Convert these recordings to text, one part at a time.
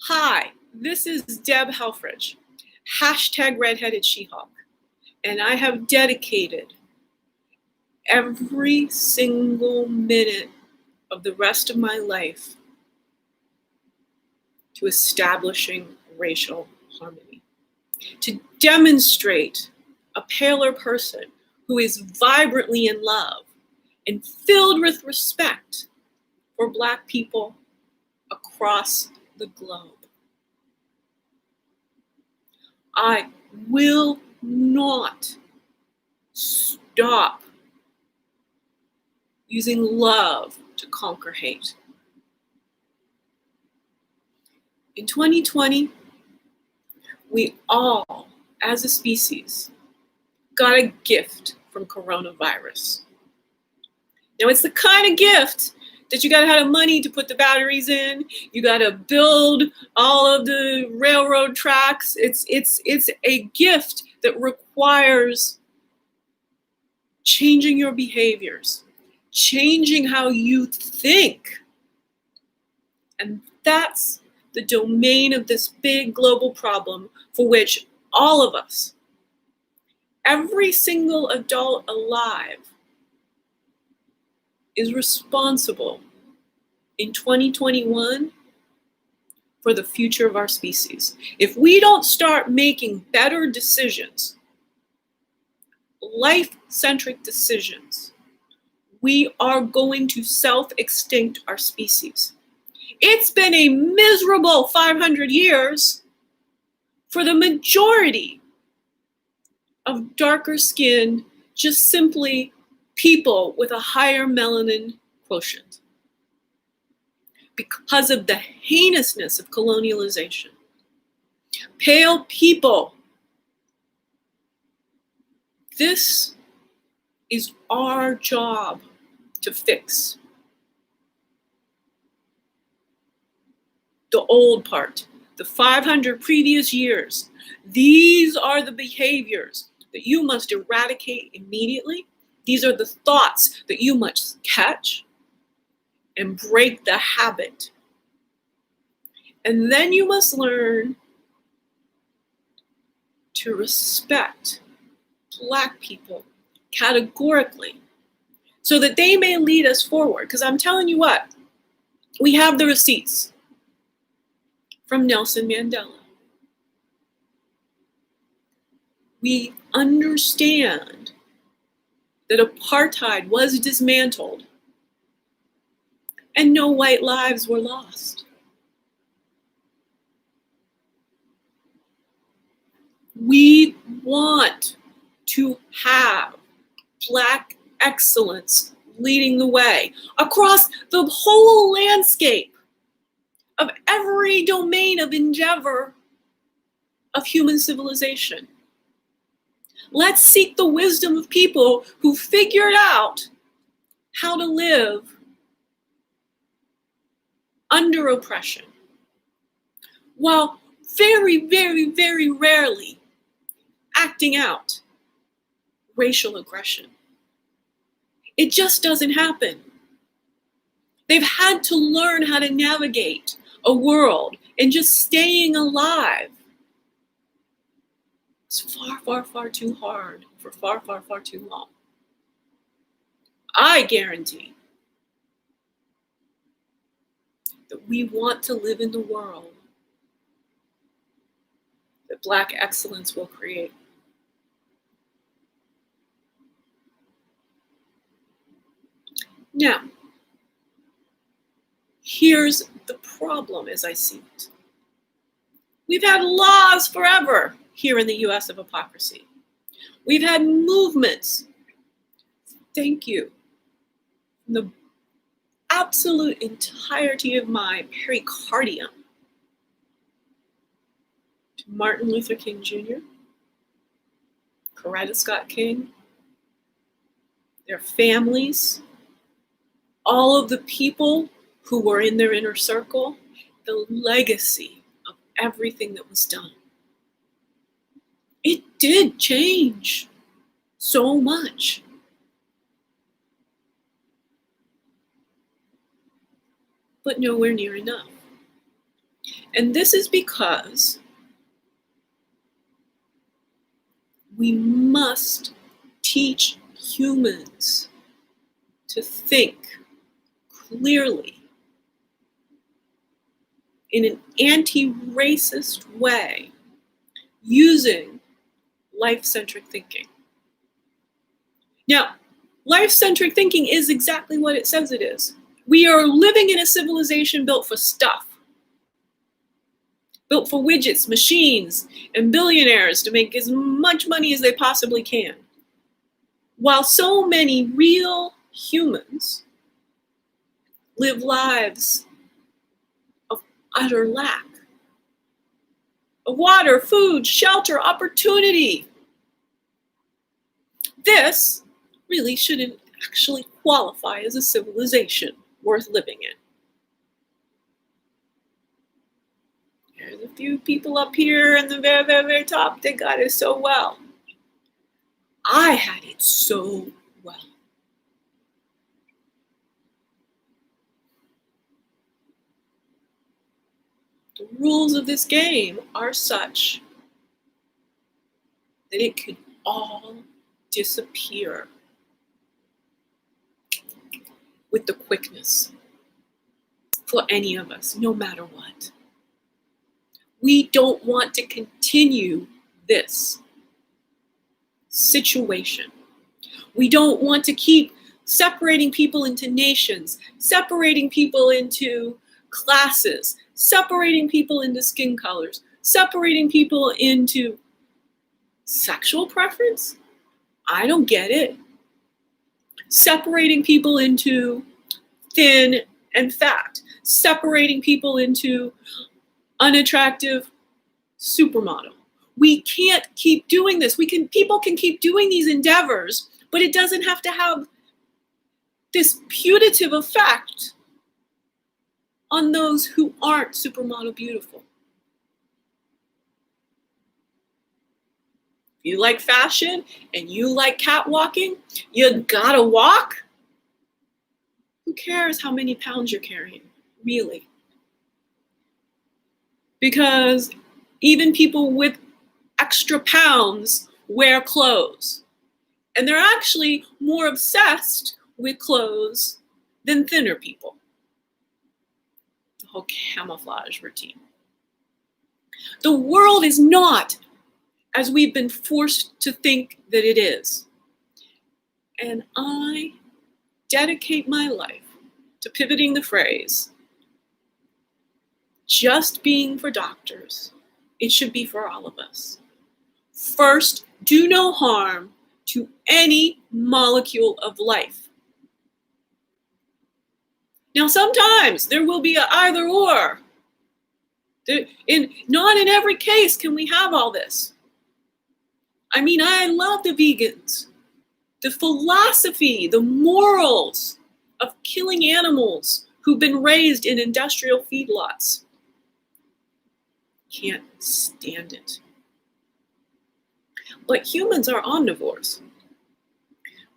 Hi, this is Deb Helfrich, hashtag redheaded She-Hulk, and I have dedicated every single minute of the rest of my life to establishing racial harmony, to demonstrate a paler person who is vibrantly in love and filled with respect for Black people across the globe. I will not stop using love to conquer hate. In 2020, we all, as a species, got a gift from coronavirus. Now, it's the kind of gift that you gotta have the money to put the batteries in. You gotta build all of the railroad tracks. It's a gift that requires changing your behaviors, changing how you think. And that's the domain of this big global problem for which all of us, every single adult alive, is responsible in 2021 for the future of our species. If we don't start making better decisions, life-centric decisions, we are going to self-extinct our species. It's been a miserable 500 years for the majority of darker skinned, just simply people with a higher melanin quotient because of the heinousness of colonialization. Pale people, this is our job to fix. The old part, the 500 previous years, these are the behaviors that you must eradicate immediately. These are the thoughts that you must catch and break the habit. And then you must learn to respect Black people categorically so that they may lead us forward. Because I'm telling you what, we have the receipts from Nelson Mandela. We understand that apartheid was dismantled and no white lives were lost. We want to have Black excellence leading the way across the whole landscape of every domain of endeavor of human civilization. Let's seek the wisdom of people who figured out how to live under oppression, while very, very, very rarely acting out racial aggression. It just doesn't happen. They've had to learn how to navigate a world and just staying alive. It's far, far, far too hard for far, far, far too long. I guarantee that we want to live in the world that Black excellence will create. Now, here's the problem as I see it. We've had laws forever here in the US of hypocrisy. We've had movements. Thank you. The absolute entirety of my pericardium to Martin Luther King Jr., Coretta Scott King, their families, all of the people who were in their inner circle, the legacy of everything that was done. It did change so much. But nowhere near enough. And this is because we must teach humans to think clearly in an anti-racist way using life-centric thinking. Now, life-centric thinking is exactly what it says it is. We are living in a civilization built for stuff, built for widgets, machines, and billionaires to make as much money as they possibly can. While so many real humans live lives of utter lack of water, food, shelter, opportunity. This really shouldn't actually qualify as a civilization worth living in. There's a few people up here in the very, very, very top that got it so well. I had it so well. The rules of this game are such that it could all disappear with the quickness for any of us, no matter what. We don't want to continue this situation. We don't want to keep separating people into nations, separating people into classes, separating people into skin colors, separating people into sexual preference. I don't get it. Separating people into thin and fat, separating people into unattractive supermodel. We can't keep doing this. People can keep doing these endeavors, but it doesn't have to have this putative effect on those who aren't supermodel beautiful. If you like fashion and you like catwalking, you gotta walk. Who cares how many pounds you're carrying, really? Because even people with extra pounds wear clothes. And they're actually more obsessed with clothes than thinner people. The whole camouflage routine. The world is not as we've been forced to think that it is. And I dedicate my life to pivoting the phrase, just being for doctors, it should be for all of us. First, do no harm to any molecule of life. Now, sometimes there will be an either or. Not in every case can we have all this. I mean, I love the vegans, the philosophy, the morals of killing animals who've been raised in industrial feedlots. Can't stand it. But humans are omnivores.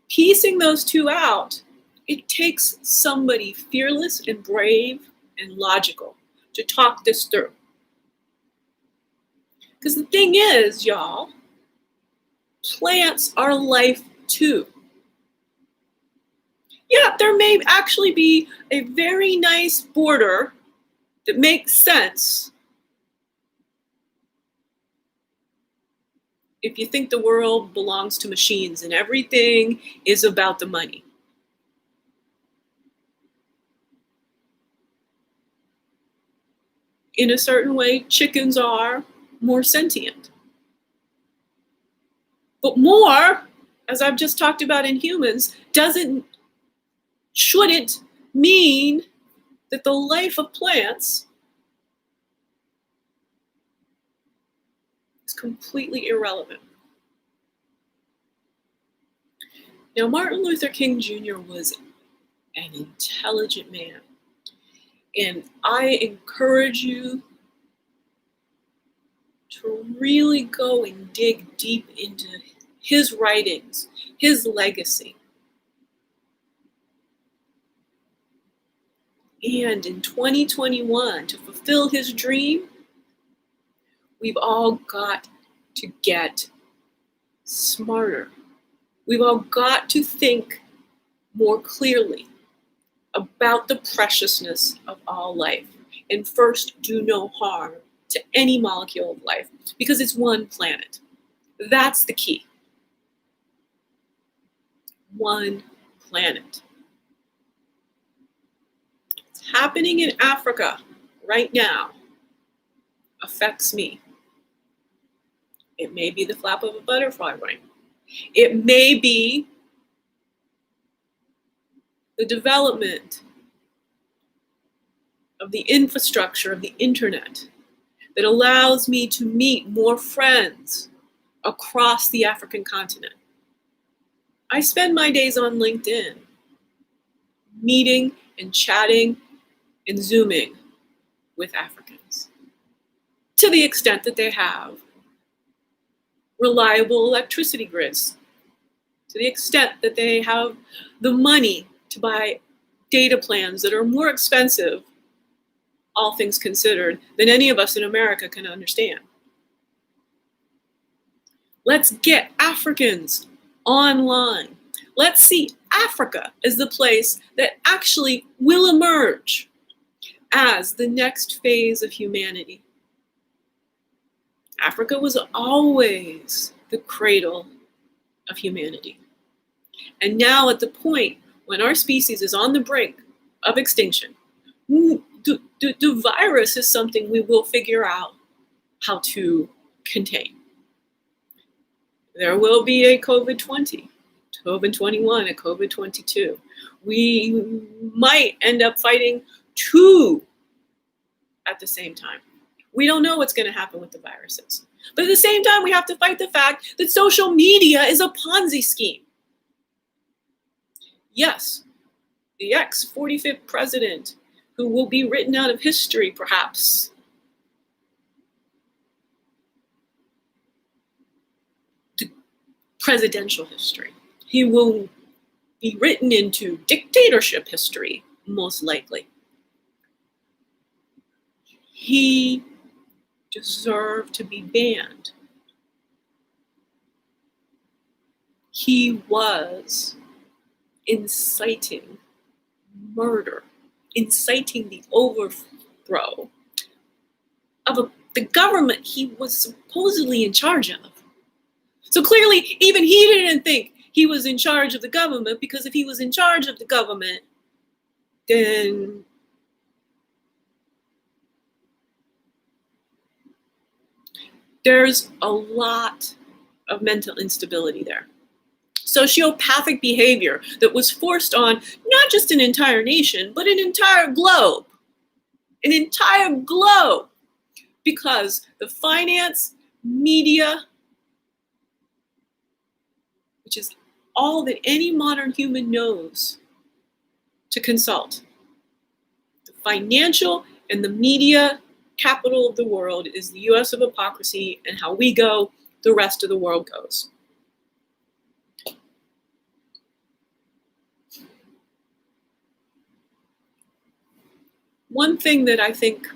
Piecing those two out, it takes somebody fearless and brave and logical to talk this through. Because the thing is, y'all, plants are life too. Yeah, there may actually be a very nice border that makes sense if you think the world belongs to machines and everything is about the money. In a certain way, chickens are more sentient. But more, as I've just talked about in humans, shouldn't mean that the life of plants is completely irrelevant. Now, Martin Luther King Jr. was an intelligent man. And I encourage you to really go and dig deep into his writings, his legacy. And in 2021, to fulfill his dream, we've all got to get smarter. We've all got to think more clearly about the preciousness of all life. And first, do no harm to any molecule of life, because it's one planet. That's the key. One planet. What's happening in Africa right now affects me. It may be the flap of a butterfly wing. It may be the development of the infrastructure of the internet that allows me to meet more friends across the African continent. I spend my days on LinkedIn, meeting and chatting and Zooming with Africans, to the extent that they have reliable electricity grids, to the extent that they have the money to buy data plans that are more expensive, all things considered, than any of us in America can understand. Let's get Africans online. Let's see Africa as the place that actually will emerge as the next phase of humanity. Africa was always the cradle of humanity. And now at the point when our species is on the brink of extinction, the virus is something we will figure out how to contain. There will be a COVID-20, COVID-21, a COVID-22. We might end up fighting two at the same time. We don't know what's going to happen with the viruses. But at the same time, we have to fight the fact that social media is a Ponzi scheme. Yes, the ex-45th president, who will be written out of history, perhaps, the presidential history. He will be written into dictatorship history, most likely. He deserved to be banned. He was inciting murder, inciting the overthrow of the government he was supposedly in charge of. So clearly, even he didn't think he was in charge of the government, because if he was in charge of the government, then there's a lot of mental instability there. Sociopathic behavior that was forced on not just an entire nation, but an entire globe. An entire globe. Because the finance, media, which is all that any modern human knows to consult, the financial and the media capital of the world is the US of hypocrisy, and how we go, the rest of the world goes. One thing that I think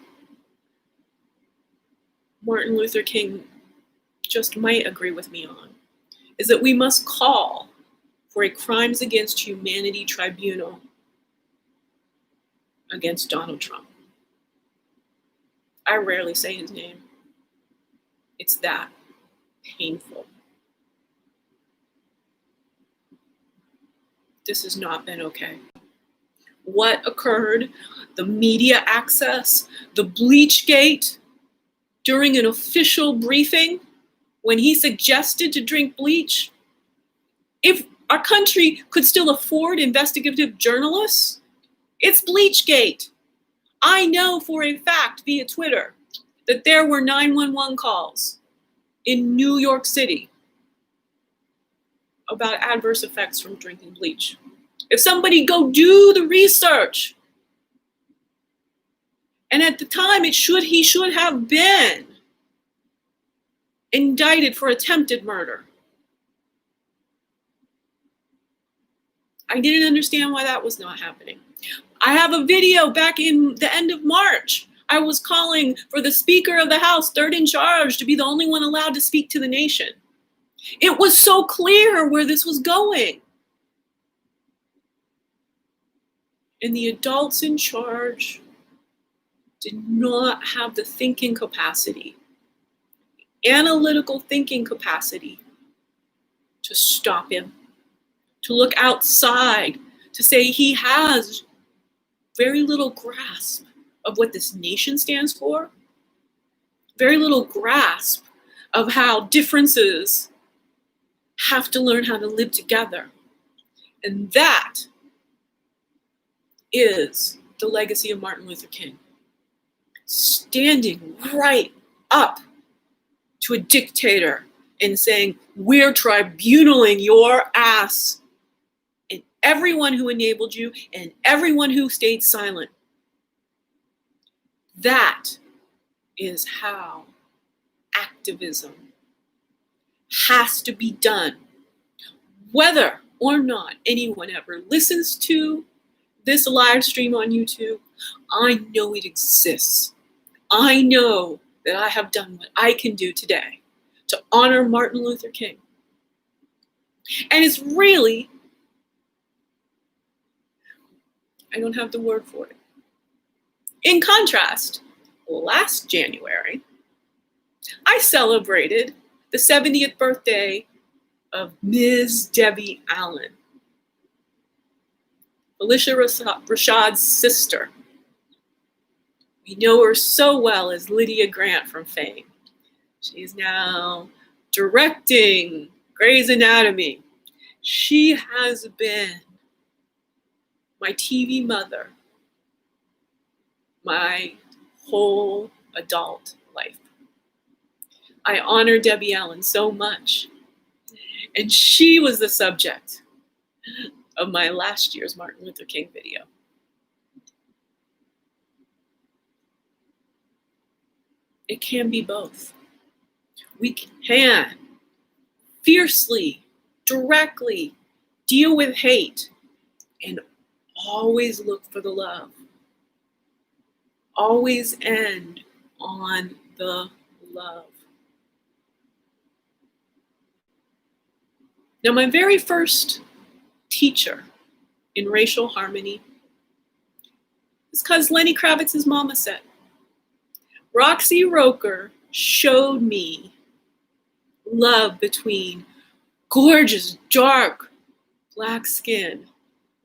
Martin Luther King just might agree with me on is that we must call for a crimes against humanity tribunal against Donald Trump. I rarely say his name. It's that painful. This has not been okay. What occurred, the media access, the Bleachgate, during an official briefing when he suggested to drink bleach. If our country could still afford investigative journalists, it's Bleachgate. I know for a fact via Twitter that there were 911 calls in New York City about adverse effects from drinking bleach. If somebody go do the research, and at the time he should have been indicted for attempted murder. I didn't understand why that was not happening. I have a video back in the end of March. I was calling for the Speaker of the House, third in charge, to be the only one allowed to speak to the nation. It was so clear where this was going. And the adults in charge did not have the thinking capacity, analytical thinking capacity, to stop him, to look outside, to say he has very little grasp of what this nation stands for, very little grasp of how differences have to learn how to live together. And that is the legacy of Martin Luther King. Standing right up to a dictator and saying, we're tribunaling your ass, and everyone who enabled you and everyone who stayed silent. That is how activism has to be done. Whether or not anyone ever listens to this live stream on YouTube, I know it exists. I know that I have done what I can do today to honor Martin Luther King. And it's really, I don't have the word for it. In contrast, last January, I celebrated the 70th birthday of Ms. Debbie Allen, Felicia Rashad's sister. We know her so well as Lydia Grant from fame. She's now directing Grey's Anatomy. She has been my TV mother my whole adult life. I honor Debbie Allen so much. And she was the subject of my last year's Martin Luther King video. It can be both. We can fiercely, directly deal with hate and always look for the love. Always end on the love. Now, my very first teacher in racial harmony is because Lenny Kravitz's mama said. Roxy Roker showed me love between gorgeous, dark, black skin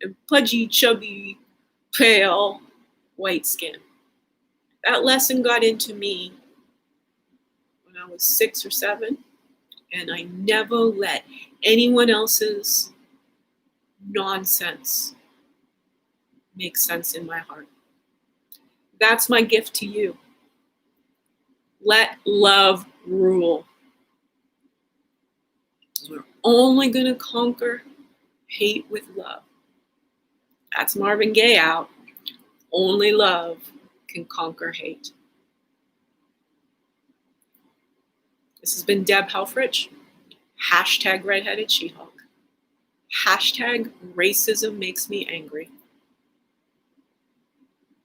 and pudgy, chubby, pale, white skin. That lesson got into me when I was 6 or 7, and I never let anyone else's nonsense make sense in my heart. That's my gift to you. Let love rule. We're only going to conquer hate with love. That's Marvin Gaye out. Only love can conquer hate. This has been Deb Helfrich. #redheaded She-Hulk. #racism makes me angry.